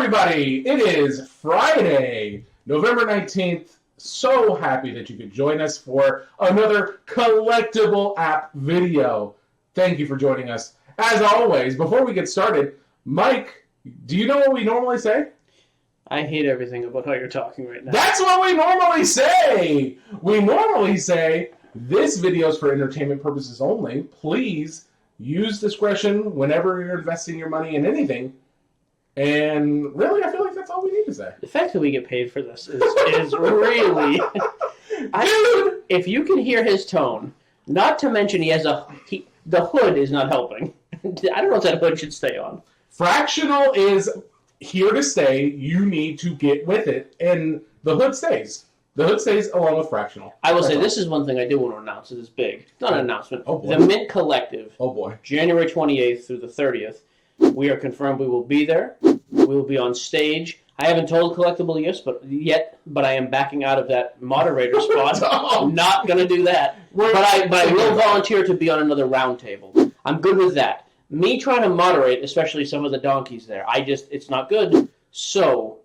everybody. It is Friday, November 19th. So happy that you could join us for another Collectable app video. Thank you for joining us. As always, before we get started, Mike, do you know what we normally say? I hate everything about how you're talking right now. That's what we normally say. We normally say, this video is for entertainment purposes only. Please use discretion whenever you're investing your money in anything. And really, I feel like that's all we need to say. The fact that we get paid for this is really... Dude! If you can hear his tone, not to mention the hood is not helping. I don't know if that hood should stay on. Fractional is here to stay. You need to get with it. And the hood stays. The hood stays along with Fractional. I will say, this is one thing I do want to announce. It is big. It's not an announcement. Oh, boy. The Mint Collective. Oh, boy. January 28th through the 30th. We are confirmed we will be there. We will be on stage. I haven't told Collectable yet, but I am backing out of that moderator spot. I'm not going to do that. But I will volunteer to be on another round table. I'm good with that. Me trying to moderate, especially some of the donkeys there, it's not good. So,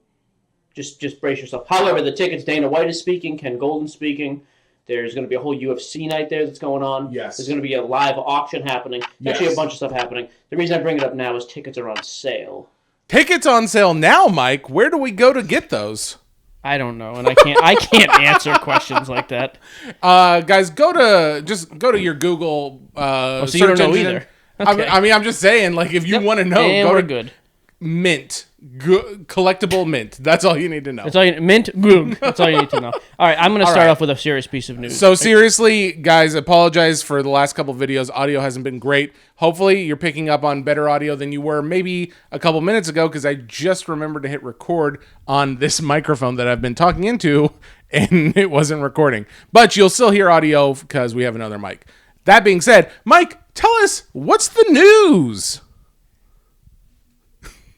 just brace yourself. However, the tickets, Dana White is speaking, Ken Golden's speaking. There's going to be a whole UFC night there that's going on. Yes. There's going to be a live auction happening. Actually, a bunch of stuff happening. The reason I bring it up now is tickets are on sale. Tickets on sale now, Mike. Where do we go to get those? I don't know, and I can't answer questions like that. Guys, go to your Google So search you don't know engine. either. Okay. I mean, I'm just saying, like, if you want to know, and go we're to good. Mint. Collectable Mint. That's all you need to know. That's all you Mint. Good. That's all you need to know. All right, I'm going to start off with a serious piece of news. So seriously, guys, apologize for the last couple of videos. Audio hasn't been great. Hopefully, you're picking up on better audio than you were maybe a couple minutes ago, because I just remembered to hit record on this microphone that I've been talking into, and it wasn't recording. But you'll still hear audio because we have another mic. That being said, Mike, tell us, what's the news?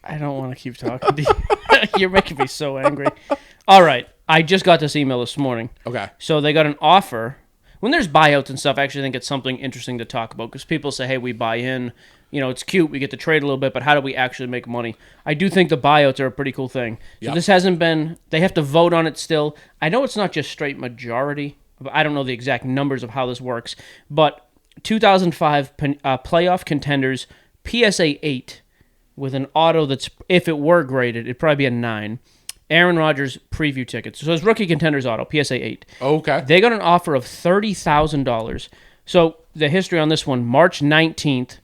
I don't want to keep talking to you. You're making me so angry. All right. I just got this email this morning. Okay. So they got an offer. When there's buyouts and stuff, I actually think it's something interesting to talk about, because people say, hey, we buy in. You know, it's cute. We get to trade a little bit, but how do we actually make money? I do think the buyouts are a pretty cool thing. So This hasn't been... They have to vote on it still. I know it's not just straight majority. But I don't know the exact numbers of how this works. But 2005 playoff contenders, PSA 8... with an auto that's, if it were graded, it'd probably be a 9. Aaron Rodgers preview tickets. So his rookie contenders auto, PSA 8. Okay. They got an offer of $30,000. So the history on this one, March 19th.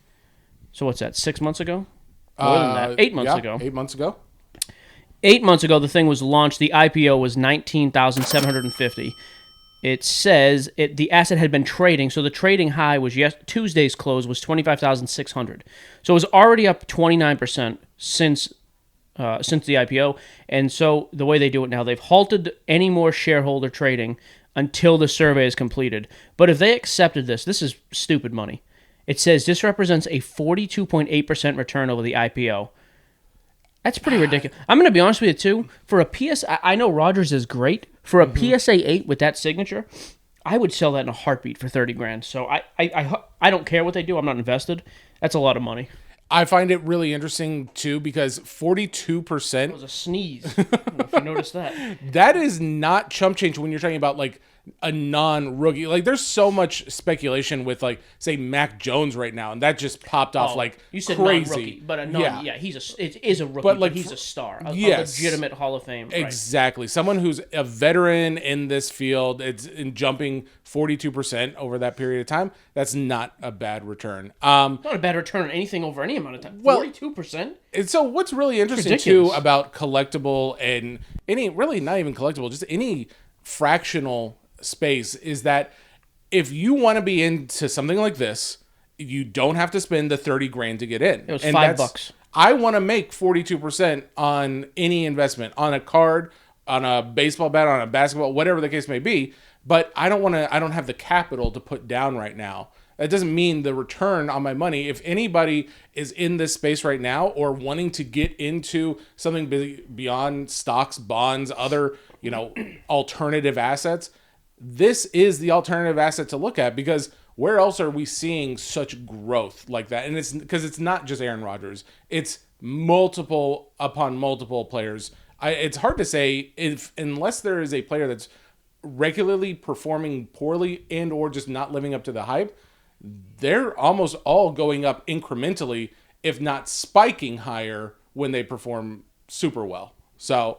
So what's that, 6 months ago? More than that. 8 months ago. 8 months ago. 8 months ago, the thing was launched. The IPO was $19,750. It says the asset had been trading, so the trading high was Tuesday's close was $25,600. So it was already up 29% since the IPO. And so the way they do it now, they've halted any more shareholder trading until the survey is completed. But if they accepted this is stupid money. It says this represents a 42.8% return over the IPO. That's pretty ridiculous. I'm going to be honest with you, too. For a I know Rodgers is great. For a PSA 8 with that signature, I would sell that in a heartbeat for $30,000. So I don't care what they do. I'm not invested. That's a lot of money. I find it really interesting, too, because 42%... That was a sneeze. I don't know if you noticed that. That is not chump change when you're talking about, like, a non-rookie. Like, there's so much speculation with, like, say, Mac Jones right now, and that just popped off like you said crazy. Non-rookie, but a non, it is a rookie, but he's a star, a legitimate Hall of Fame. Exactly. Right. Someone who's a veteran in this field, it's in jumping 42% over that period of time. That's not a bad return. Not a bad return on anything over any amount of time. 42%? And so what's really interesting, too, about Collectable and any, really not even Collectable, just any fractional space is that if you want to be into something like this, you don't have to spend the $30,000 to get in. It was $5. I want to make 42% on any investment, on a card, on a baseball bat, on a basketball, whatever the case may be. But I don't have the capital to put down right now. That doesn't mean the return on my money. If anybody is in this space right now or wanting to get into something beyond stocks, bonds, other, alternative assets, this is the alternative asset to look at, because where else are we seeing such growth like that? And it's because it's not just Aaron Rodgers. It's multiple upon multiple players. It's hard to say unless there is a player that's regularly performing poorly and or just not living up to the hype, they're almost all going up incrementally, if not spiking higher when they perform super well. So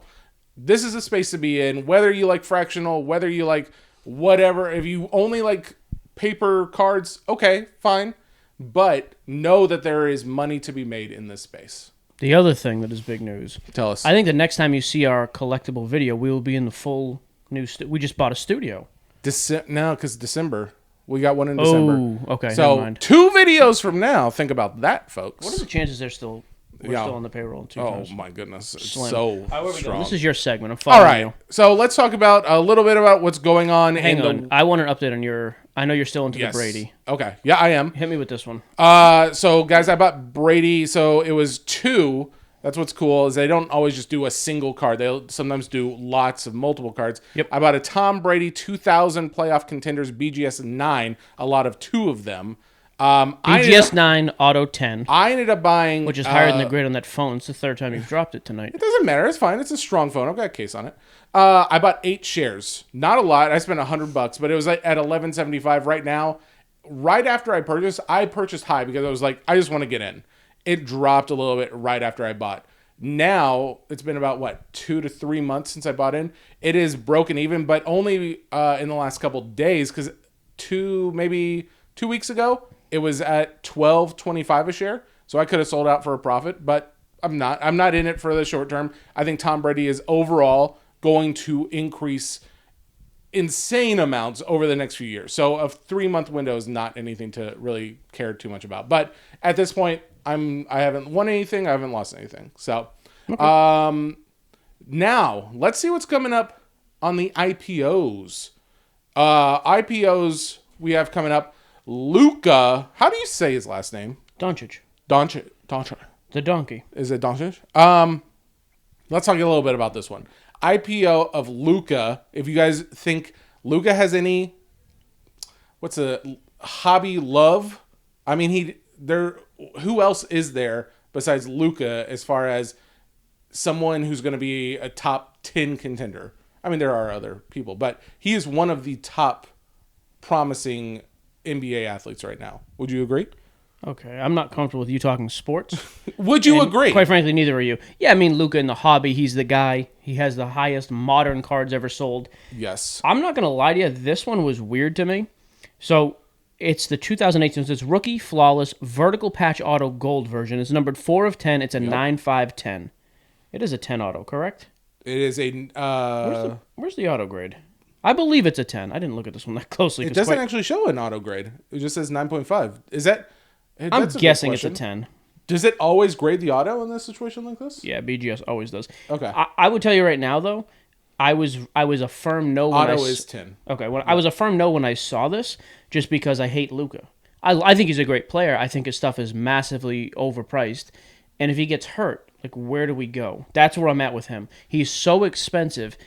this is a space to be in, whether you like fractional, whether you like whatever. If you only like paper cards, okay, fine. But know that there is money to be made in this space. The other thing that is big news. Tell us. I think the next time you see our collectible video, we will be in the full new we just bought a studio. No, because December. We got one in December. Oh, okay. So never mind. 2 videos from now. Think about that, folks. What are the chances we're still on the payroll in 2 Oh times? my goodness, it's Slim. so However, strong. this is your segment. I'm following All right. you. So let's talk about a little bit about what's going on. Hang on. I want an update on your. I know you're still into Yes. the Brady. Okay. Yeah, I am. Hit me with this one. So guys, I bought Brady. So it was 2. That's what's cool is they don't always just do a single card. They'll sometimes do lots of multiple cards. Yep. I bought a Tom Brady 2000 playoff contenders BGS 9. A lot of 2 of them. BGS 9 Auto 10, I ended up buying, which is higher than the grade on that phone. It's the third time you've dropped it tonight. It doesn't matter. It's fine. It's a strong phone. I've got a case on it. I bought 8 shares. Not a lot. I spent $100, but it was like at $11.75 right now. Right after I purchased high because I was like, I just want to get in. It dropped a little bit right after I bought. Now it's been about 2 to 3 months since I bought in. It is broken even, but only in the last couple days because maybe 2 weeks ago it was at $12.25 a share. So I could have sold out for a profit, but I'm not. I'm not in it for the short term. I think Tom Brady is overall going to increase insane amounts over the next few years. So a 3-month window is not anything to really care too much about. But at this point, I haven't won anything. I haven't lost anything. So now let's see what's coming up on the IPOs. IPOs we have coming up. Luka, how do you say his last name? Doncic. Doncic. The donkey. Is it Doncic? Let's talk a little bit about this one. IPO of Luka. If you guys think Luka has any, what's a hobby love? I mean, who else is there besides Luka as far as someone who's going to be a top 10 contender? I mean, there are other people, but he is one of the top promising NBA athletes right now. Would you agree? Okay, I'm not comfortable with you talking sports. Would you And agree? Quite frankly, neither are you. Yeah, I mean, Luka in the hobby, he's the guy. He has the highest modern cards ever sold. Yes. I'm not going to lie to you. This one was weird to me. So it's the 2018. It's Rookie Flawless Vertical Patch Auto Gold version. It's numbered 4 of 10. It's a 9/5/10. It is a 10 auto, correct? It is a... Where's the auto grade? I believe it's a 10. I didn't look at this one that closely. It doesn't actually show an auto grade. It just says 9.5. Is that... I'm guessing it's a 10. Does it always grade the auto in this situation like this? Yeah, BGS always does. Okay. I would tell you right now, though, I was a firm no when Auto is 10. Okay, I was a firm no when I saw this, just because I hate Luka. I think he's a great player. I think his stuff is massively overpriced. And if he gets hurt, like, where do we go? That's where I'm at with him. He's so expensive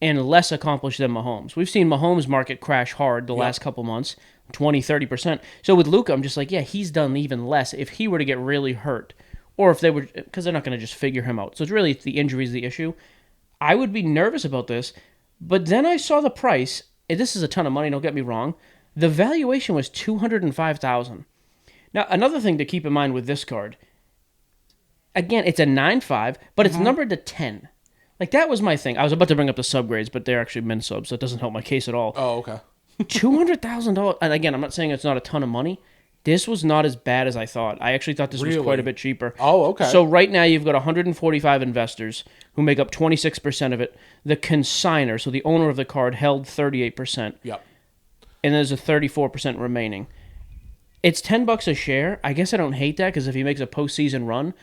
and less accomplished than Mahomes. We've seen Mahomes' market crash hard the last couple months, 20, 30%. So with Luka, I'm just like, yeah, he's done even less. If he were to get really hurt, or if they were, because they're not going to just figure him out. So it's really the injury is the issue. I would be nervous about this, but then I saw the price. And this is a ton of money, don't get me wrong. The valuation was $205,000. Now, another thing to keep in mind with this card, again, it's a 9.5, but it's numbered to 10. Like, that was my thing. I was about to bring up the subgrades, but they're actually min subs, so it doesn't help my case at all. Oh, okay. $200,000. And again, I'm not saying it's not a ton of money. This was not as bad as I thought. I actually thought this was quite a bit cheaper. Oh, okay. So right now you've got 145 investors who make up 26% of it. The consigner, so the owner of the card, held 38%. Yep. And there's a 34% remaining. It's $10 a share. I guess I don't hate that because if he makes a postseason run,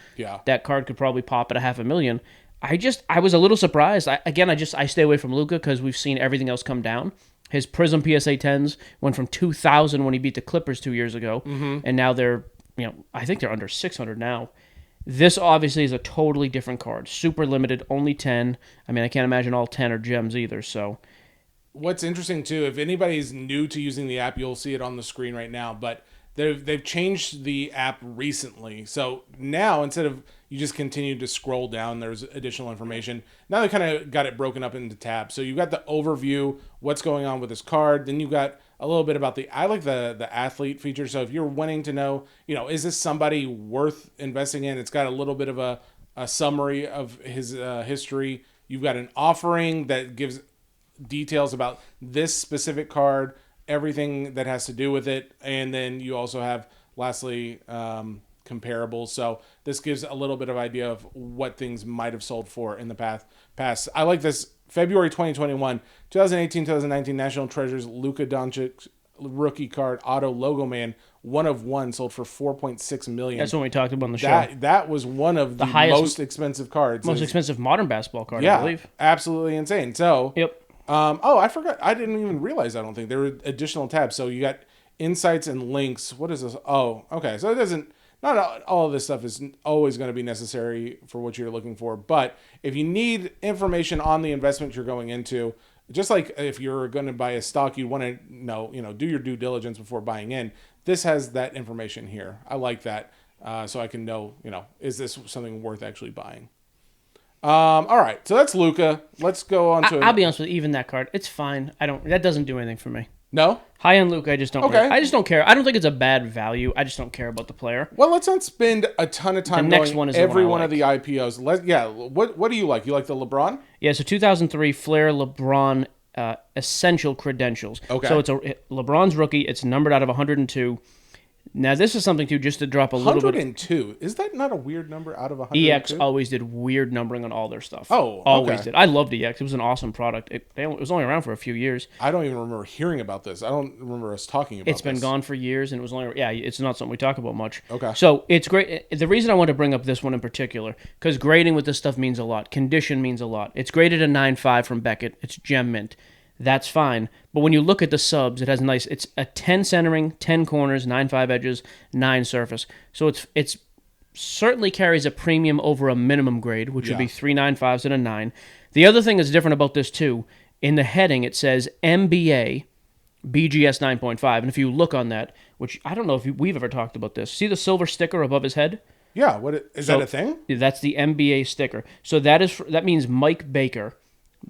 that card could probably pop at $500,000. I was a little surprised. I stay away from Luka because we've seen everything else come down. His Prism PSA 10s went from 2,000 when he beat the Clippers 2 years ago, and now they're, I think they're under 600 now. This obviously is a totally different card. Super limited, only 10. I mean, I can't imagine all 10 are gems either, so. What's interesting, too, if anybody's new to using the app, you'll see it on the screen right now, but they've changed the app recently. So now, instead of you just continue to scroll down. There's additional information. Now they kind of got it broken up into tabs. So you've got the overview, what's going on with this card. Then you've got a little bit about I like the athlete feature. So if you're wanting to know, is this somebody worth investing in? It's got a little bit of a summary of his history. You've got an offering that gives details about this specific card, everything that has to do with it. And then you also have, lastly, comparables. So this gives a little bit of idea of what things might have sold for in the past. I like this. February 2021, 2018-2019 National Treasures Luka Doncic rookie card auto logo man 1 of 1 sold for $4.6 million. That's when we talked about on the show. That was one of the most expensive cards. Most expensive modern basketball card, I believe. Absolutely insane. So, yep. I forgot. I didn't even realize. I don't think there were additional tabs. So you got insights and links. What is this? Oh, okay. So it doesn't. Not all of this stuff is always going to be necessary for what you're looking for. But if you need information on the investment you're going into, just like if you're going to buy a stock, you want to know, do your due diligence before buying in. This has that information here. I like that. So I can know, is this something worth actually buying? All right. So that's Luka. Let's go on to... I'll be honest with you, even that card, it's fine. That doesn't do anything for me. No? High-end Luka, I just don't I just don't care. I don't think it's a bad value. I just don't care about the player. Well, let's not spend a ton of time the next one is every the one of the IPOs. What do you like? You like the LeBron? Yeah, so 2003 Flair LeBron Essential Credentials. Okay. So it's LeBron's rookie. It's numbered out of 102. Now, this is something, too, just to drop a little bit. 102. Is that not a weird number out of 102? EX always did weird numbering on all their stuff. Oh, okay. Always did. I loved EX. It was an awesome product. It was only around for a few years. I don't even remember hearing about this. I don't remember us talking about It's been gone for years, and it was only... Yeah, it's not something we talk about much. Okay. So, it's great. The reason I want to bring up this one in particular, because grading with this stuff means a lot. Condition means a lot. It's graded a 9.5 from Beckett. It's gem mint. That's fine. But when you look at the subs, it has it's a 10 centering, 10 corners, 9.5 edges, 9 surface. So it's certainly carries a premium over a minimum grade, which would be 3 9.5s and a 9. The other thing that's different about this too, in the heading it says MBA BGS 9.5. And if you look on that, which I don't know if we've ever talked about this, see the silver sticker above his head? Yeah, is that a thing? That's the MBA sticker. So that means Mike Baker.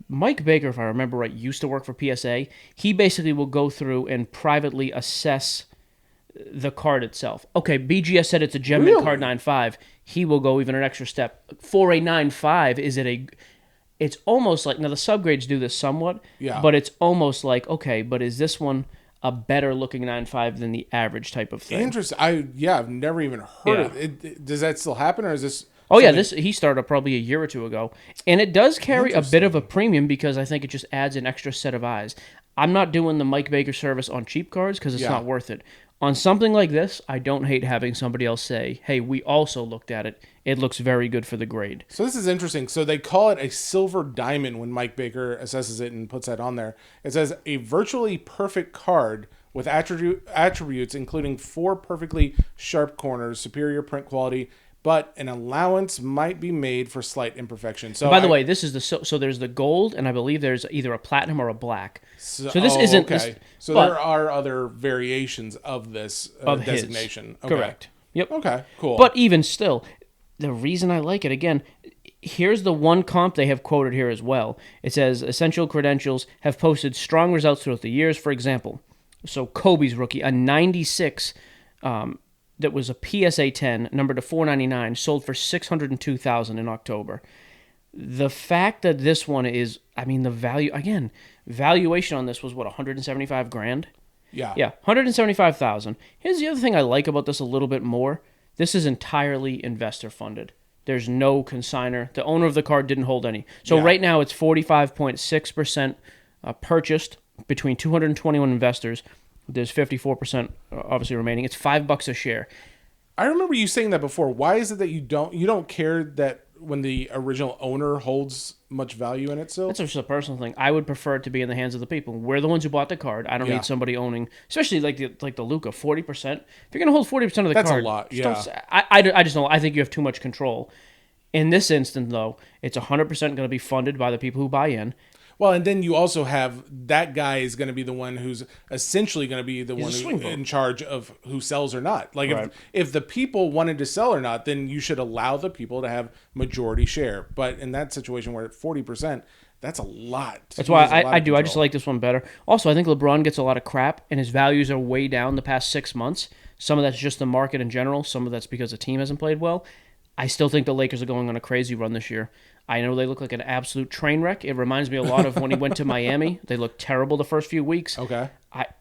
Mike Baker, if I remember right, used to work for PSA. He basically will go through and privately assess the card itself. Okay, BGS said it's a gem mint card 9.5. He will go even an extra step. For a 9.5, it's almost like, now the subgrades do this somewhat, but it's almost like, okay, but is this one a better looking 9.5 than the average type of thing? Interesting. I've never even heard of it. Does that still happen, or is this... Oh, yeah, he started probably a year or two ago. And it does carry a bit of a premium because I think it just adds an extra set of eyes. I'm not doing the Mike Baker service on cheap cards because it's not worth it. On something like this, I don't hate having somebody else say, hey, we also looked at it. It looks very good for the grade. So this is interesting. So they call it a silver diamond when Mike Baker assesses it and puts that on there. It says a virtually perfect card with attributes including 4 perfectly sharp corners, superior print quality, but an allowance might be made for slight imperfection. So, by the way, this is so there's the gold, and I believe there's either a platinum or a black. So this isn't okay. There are other variations of this designation. Okay. Correct. Yep. Okay. Cool. But even still, the reason I like it again. Here's the one comp they have quoted here as well. It says essential credentials have posted strong results throughout the years. For example, so Kobe's rookie, a 96. That was a PSA 10, numbered to $499, sold for $602,000 in October. The fact that this one is, the valuation on this was what, $175,000? Yeah. Yeah, $175,000. Here's the other thing I like about this a little bit more. This is entirely investor funded. There's no consigner. The owner of the card didn't hold any. So right now it's 45.6% purchased between 221 investors. There's 54% obviously remaining. It's $5 a share. I remember you saying that before. Why is it that you don't care that when the original owner holds much value in it still? That's just a personal thing. I would prefer it to be in the hands of the people. We're the ones who bought the card. I don't need somebody owning, especially like the Luka, 40%. If you're going to hold 40% of the card, that's a lot. Yeah. I just don't. I think you have too much control. In this instance, though, it's 100% going to be funded by the people who buy in. Well, and then you also have that guy is going to be the one who's essentially going to be the one who's in charge of who sells or not. Like if the people wanted to sell or not, then you should allow the people to have majority share. But in that situation where at 40%, that's a lot. That's why I do. I just like this one better. Also, I think LeBron gets a lot of crap, and his values are way down the past 6 months. Some of that's just the market in general. Some of that's because the team hasn't played well. I still think the Lakers are going on a crazy run this year. I know they look like an absolute train wreck. It reminds me a lot of when he went to Miami. They looked terrible the first few weeks. Okay.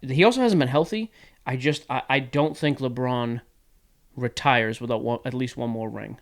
He also hasn't been healthy. I don't think LeBron retires without at least one more ring.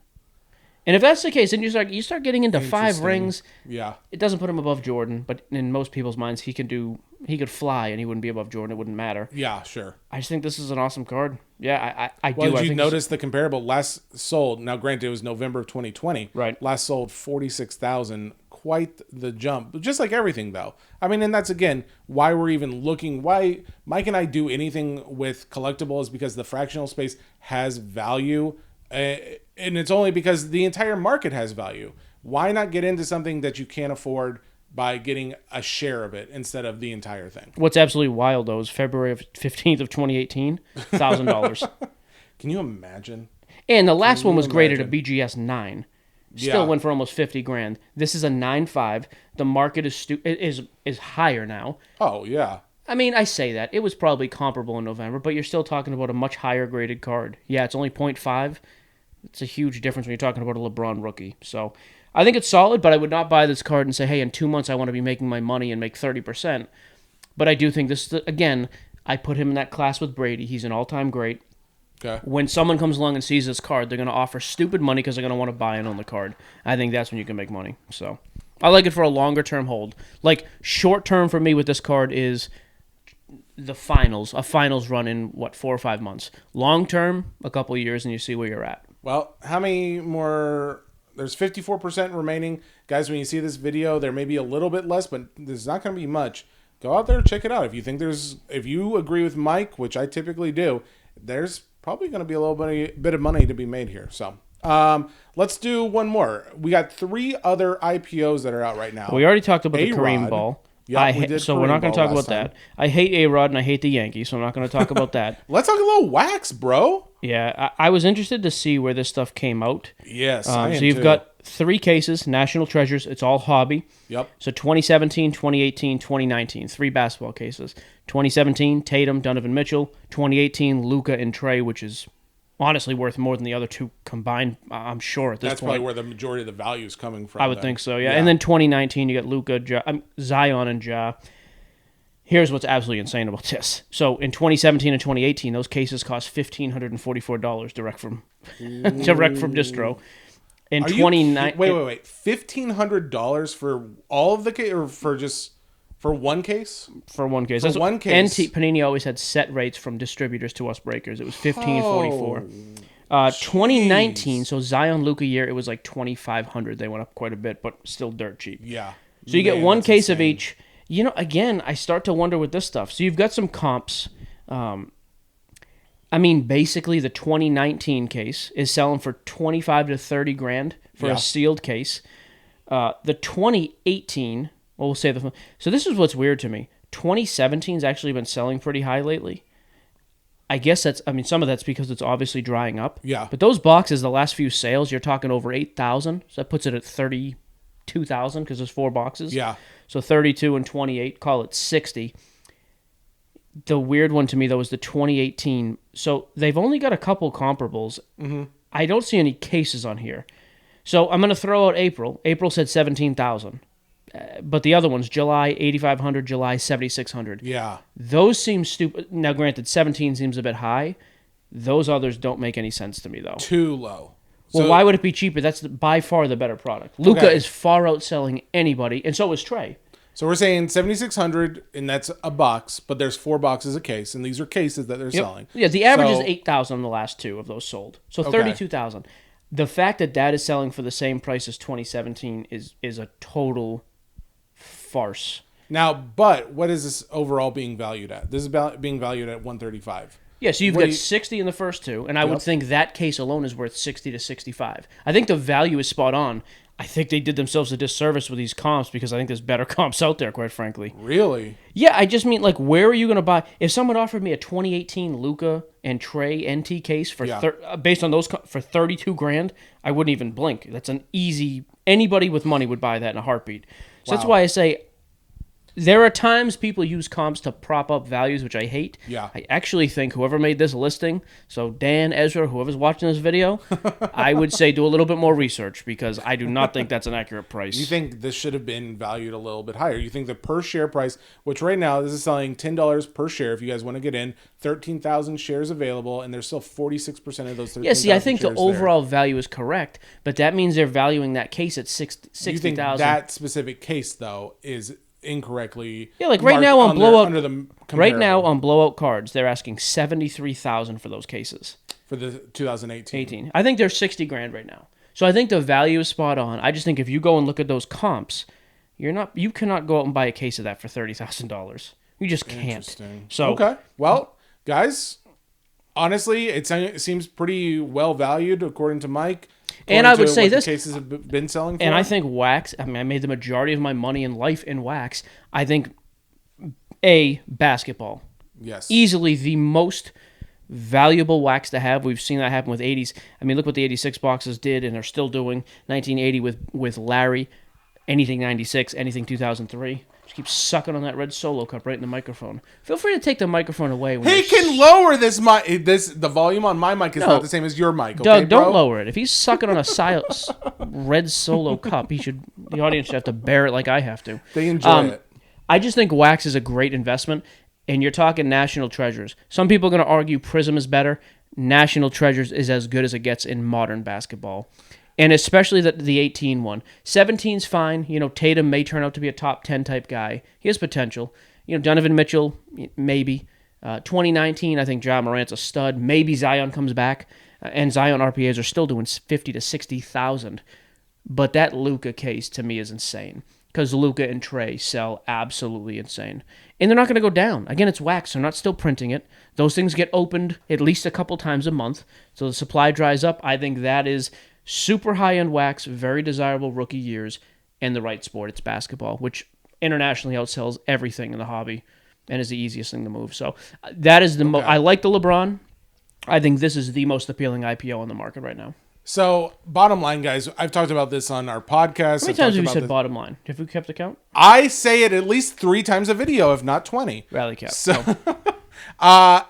And if that's the case, then you start getting into 5 rings. Yeah. It doesn't put him above Jordan, but in most people's minds, he could fly and he wouldn't be above Jordan. It wouldn't matter. Yeah, sure. I just think this is an awesome card. Yeah, I do. Well, did you notice the comparable last sold? Now, granted, it was November of 2020. Right. Last sold 46,000. Quite the jump. Just like everything, though. I mean, and that's, again, why we're even looking. Why Mike and I do anything with Collectable is because the fractional space has value. And it's only because the entire market has value. Why not get into something that you can't afford by getting a share of it instead of the entire thing? What's absolutely wild, though, is February 15th of 2018, $1,000. Can you imagine? And the last one was graded a BGS 9. Still went for almost $50,000. This is a 9.5. The market is higher now. Oh, yeah. I mean, I say that. It was probably comparable in November, but you're still talking about a much higher graded card. Yeah, it's only 0.5. It's a huge difference when you're talking about a LeBron rookie. So I think it's solid, but I would not buy this card and say, hey, in 2 months I want to be making my money and make 30%. But I do think this, again, I put him in that class with Brady. He's an all-time great. Okay. When someone comes along and sees this card, they're going to offer stupid money because they're going to want to buy in on the card. I think that's when you can make money. So I like it for a longer-term hold. Like, short-term for me with this card is a finals run in, 4 or 5 months. Long-term, a couple years, and you see where you're at. Well, how many more? There's 54% remaining. Guys, when you see this video, there may be a little bit less, but there's not going to be much. Go out there and check it out. If you agree with Mike, which I typically do, there's probably going to be a little bit of money to be made here. So let's do one more. We got 3 other IPOs that are out right now. We already talked about the Kareem ball. Yep, so we're not going to talk about that. I hate A-Rod and I hate the Yankees, so I'm not going to talk about that. Let's talk a little wax, bro. Yeah, I was interested to see where this stuff came out. Yes, so you've got 3 cases, National Treasures. It's all hobby. Yep. So 2017, 2018, 2019, 3 basketball cases. 2017, Tatum, Donovan Mitchell. 2018, Luka and Trey, which is honestly worth more than the other 2 combined, I'm sure, at this point. That's probably where the majority of the value is coming from. I would think so, yeah. And then 2019, you got Luka, Zion, and Ja. Here's what's absolutely insane about this. So in 2017 and 2018, those cases cost $1,544 direct from distro. In 2019, wait, $1,500 for all of the case, or for one case? For one case. For one case. And Panini always had set rates from distributors to us breakers. It was $1,544. 2019, so Zion Luka year, it was like $2,500. They went up quite a bit, but still dirt cheap. Yeah. So you get one case of each. You know, again, I start to wonder with this stuff. So you've got some comps. I mean, basically, the 2019 case is selling for $25,000 to $30,000 for a sealed case. The 2018, well, we'll say the. So this is what's weird to me. 2017's actually been selling pretty high lately. I guess some of that's because it's obviously drying up. Yeah. But those boxes, the last few sales, you're talking over 8,000. So that puts it at 32,000 because there's 4 boxes. Yeah. So 32 and 28, call it 60. The weird one to me, though, is the 2018. So they've only got a couple comparables. Mm-hmm. I don't see any cases on here. So I'm going to throw out April. April said 17,000. But the other ones, July 8,500, July 7,600. Yeah. Those seem stupid. Now, granted, 17 seems a bit high. Those others don't make any sense to me, though. Too low. Well, why would it be cheaper? That's by far the better product. Luka is far outselling anybody, and so is Trey. So we're saying 7,600, and that's a box, but there's 4 boxes a case, and these are cases that they're selling. Yeah, the average is 8,000 on the last 2 of those sold. So 32,000. The fact that is selling for the same price as 2017 is a total farce. Now, but what is this overall being valued at? This is being valued at 135. Yeah, so you've got 60 in the first 2, and I would think that case alone is worth 60 to 65. I think the value is spot on. I think they did themselves a disservice with these comps because I think there's better comps out there, quite frankly. Really? Yeah, I just mean, like, where are you going to buy? If someone offered me a 2018 Luka and Trey NT case for based on those for 32 grand, I wouldn't even blink. That's an easy. Anybody with money would buy that in a heartbeat. So that's why I say there are times people use comps to prop up values, which I hate. Yeah. I actually think whoever made this listing, so Dan, Ezra, whoever's watching this video, I would say do a little bit more research because I do not think that's an accurate price. You think this should have been valued a little bit higher? You think the per share price, which right now this is selling $10 per share if you guys want to get in, 13,000 shares available, and there's still 46% of those 13,000 Yeah, see, I think the shares overall value is correct, but that means they're valuing that case at You think 60,000. that specific case, though, is incorrectly right marked now on blowout under the right now comparable on blowout cards they're asking 73,000 for those cases for the 2018. I think they're 60 grand right now, so I think the value is spot on. I just think if you go and look at those comps, you cannot go out and buy a case of that for $30,000. You just can't. Interesting. So okay, well, guys, honestly, it seems pretty well valued according to Mike. And I would say what this the cases have been selling for. And I think wax, I mean, I made the majority of my money in life in wax. I think basketball. Yes. Easily the most valuable wax to have. We've seen that happen with 80s. I mean, look what the 86 boxes did and are still doing. 1980 with Larry, anything 96, anything 2003. Just keep sucking on that red Solo cup right in the microphone. Feel free to take the microphone away. He can lower this mic. The volume on my mic is not the same as your mic. Okay, Doug, bro? don't lower it. If he's sucking on a red Solo cup, the audience should have to bear it like I have to. They enjoy it. I just think wax is a great investment, and you're talking National Treasures. Some people are going to argue Prism is better. National Treasures is as good as it gets in modern basketball. And especially the 18 one. 17's fine. Tatum may turn out to be a top 10 type guy. He has potential. Donovan Mitchell, maybe. 2019, I think Ja Morant's a stud. Maybe Zion comes back. And Zion RPAs are still doing 50 to 60,000. But that Luka case, to me, is insane. Because Luka and Trey sell absolutely insane. And they're not going to go down. Again, it's wax. They're not still printing it. Those things get opened at least a couple times a month. So the supply dries up. I think that is super high-end wax, very desirable rookie years, and the right sport. It's basketball, which internationally outsells everything in the hobby and is the easiest thing to move. So that is I like the LeBron. I think this is the most appealing IPO on the market right now. So, bottom line, guys, I've talked about this on our podcast. How many times have you said bottom line? Have we kept the count? I say it at least 3 times a video, if not 20. Rally cap. So,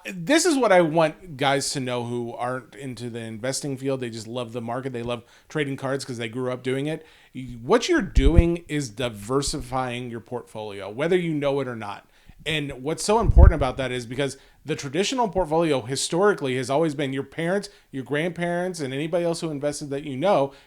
this is what I want guys to know who aren't into the investing field. They just love the market. They love trading cards because they grew up doing it. What you're doing is diversifying your portfolio, whether you know it or not. And what's so important about that is because the traditional portfolio historically has always been your parents, your grandparents, and anybody else who invested that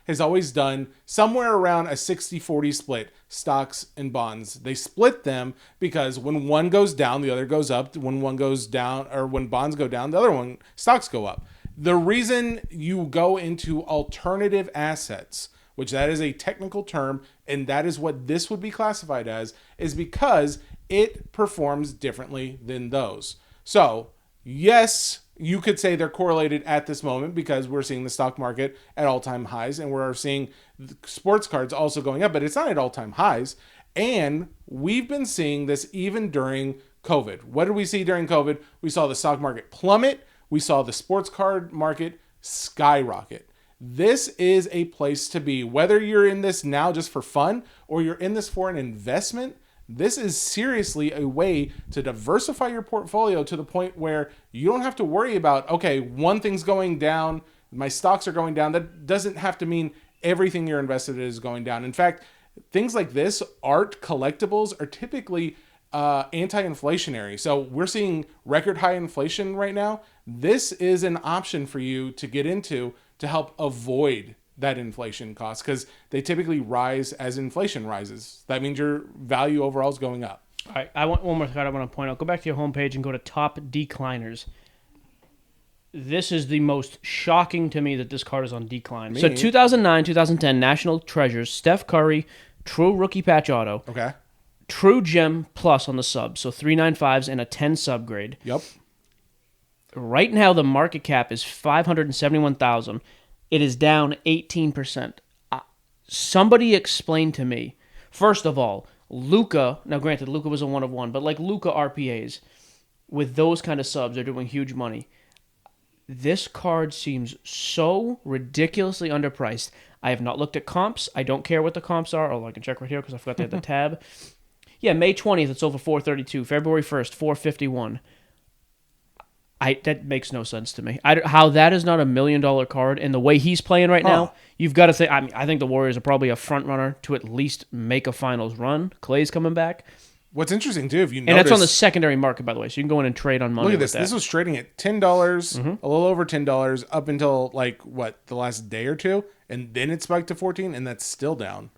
has always done somewhere around a 60-40 split, stocks and bonds. They split them because when one goes down, the other goes up. When one goes down, or when bonds go down, the other one, stocks go up. The reason you go into alternative assets, which that is a technical term, and that is what this would be classified as, is because it performs differently than those. So, yes, you could say they're correlated at this moment because we're seeing the stock market at all-time highs and we're seeing sports cards also going up, but it's not at all-time highs. And we've been seeing this even during COVID. What did we see during COVID? We saw the stock market plummet. We saw the sports card market skyrocket. This is a place to be. Whether you're in this now just for fun or you're in this for an investment, this is seriously a way to diversify your portfolio to the point where you don't have to worry about, okay, one thing's going down, my stocks are going down. That doesn't have to mean everything you're invested in is going down. In fact, things like this, art, collectibles, are typically anti-inflationary. So we're seeing record high inflation right now. This is an option for you to get into to help avoid that inflation cost, because they typically rise as inflation rises. That means your value overall is going up. All right, I want one more card I want to point out. Go back to your homepage and go to top decliners. This is the most shocking to me that this card is on decline. So 2009, 2010 National Treasures, Steph Curry, True Rookie Patch Auto. Okay. True Gem Plus on the sub, so 395s and a 10 subgrade. Yep. Right now the market cap is $571,000. It is down 18%. somebody explain to me, first of all, Luka, now granted, Luka was a 1 of 1, but like Luka RPAs, with those kind of subs, they're doing huge money. This card seems so ridiculously underpriced. I have not looked at comps. I don't care what the comps are. Oh, I can check right here because I forgot they had the tab. Yeah, May 20th, it's over 432. February 1st, 451. That makes no sense to me. How that is not $1 million card, and the way he's playing right now, you've got to think. I think the Warriors are probably a front runner to at least make a finals run. Clay's coming back. What's interesting too, if you notice, and that's on the secondary market, by the way, so you can go in and trade on Monday. Look at this. This was trading at $10, a little over $10, up until the last day or two, and then it spiked to 14, and that's still down.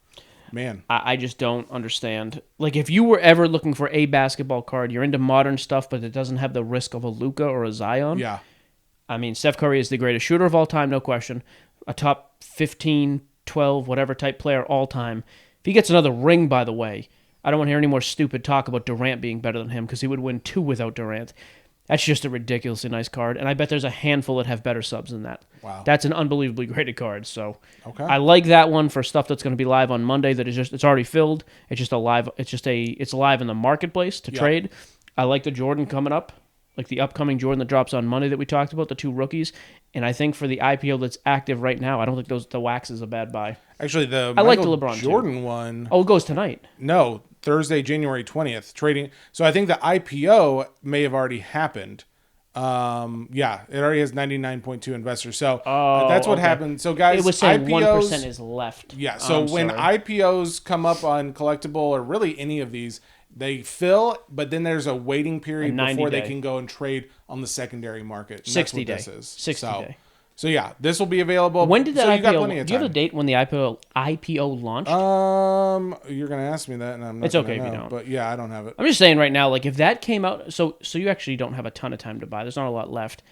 Man, I just don't understand. Like, if you were ever looking for a basketball card, you're into modern stuff, but it doesn't have the risk of a Luka or a Zion. Yeah. I mean, Steph Curry is the greatest shooter of all time, no question. A top 15, 12, whatever type player all time. If he gets another ring, by the way, I don't want to hear any more stupid talk about Durant being better than him because he would win 2 without Durant. That's just a ridiculously nice card, and I bet there's a handful that have better subs than that. Wow. That's an unbelievably graded card, so okay. I like that one for stuff that's going to be live on Monday that is just, it's already filled. It's just it's live in the marketplace to trade. I like the Jordan coming up, like the upcoming Jordan that drops on Monday that we talked about, the 2 rookies, and I think for the IPO that's active right now, I don't think the wax is a bad buy. Actually, I like the LeBron Jordan one. Oh, it goes tonight. No, Thursday, January 20th, trading. So I think the IPO may have already happened. Yeah, it already has 99.2 investors. So that's what happened. So guys, it was saying IPOs, 1% is left. Yeah. So when IPOs come up on Collectable or really any of these, they fill, but then there's a waiting period before they can go and trade on the secondary market. And 60 that's what days. this is. 60 day. So yeah, this will be available. When did that so IPO? you got plenty of do you have time. a date when the IPO launched? You're gonna ask me that, and I'm not. It's okay know, if you don't. But yeah, I don't have it. I'm just saying right now, like if that came out, so you actually don't have a ton of time to buy. There's not a lot left.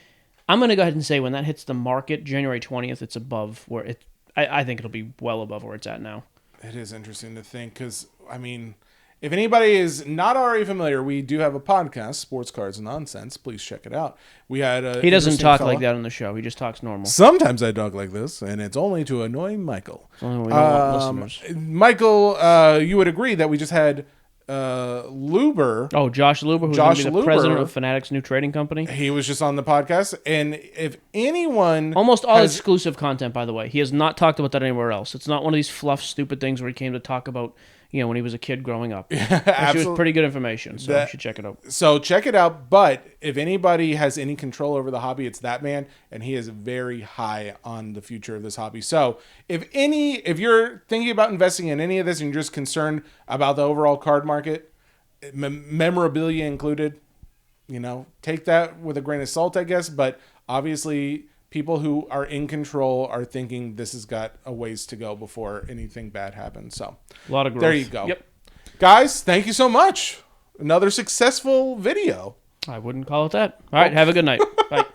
I'm gonna go ahead and say when that hits the market, January 20th, it's above where it. I think it'll be well above where it's at now. It is interesting to think because I mean, if anybody is not already familiar, we do have a podcast, Sports Cards Nonsense. Please check it out. We had he doesn't talk like that on the show. He just talks normal. Sometimes I talk like this, and it's only to annoy Michael. Only we don't want listeners. Michael, you would agree that we just had Luber. Oh, Josh Luber, who's going to be the president of Fanatics' new trading company. He was just on the podcast, and if anyone... Almost all exclusive content, by the way. He has not talked about that anywhere else. It's not one of these fluff, stupid things where he came to talk about, when he was a kid growing up. It was pretty good information, so you should check it out. So check it out, but if anybody has any control over the hobby, it's that man, and he is very high on the future of this hobby. So if you're thinking about investing in any of this and you're just concerned about the overall card market, memorabilia included, take that with a grain of salt, I guess, but obviously people who are in control are thinking this has got a ways to go before anything bad happens. So a lot of growth. There you go. Yep. Guys, thank you so much. Another successful video. I wouldn't call it that. All right, have a good night. Bye.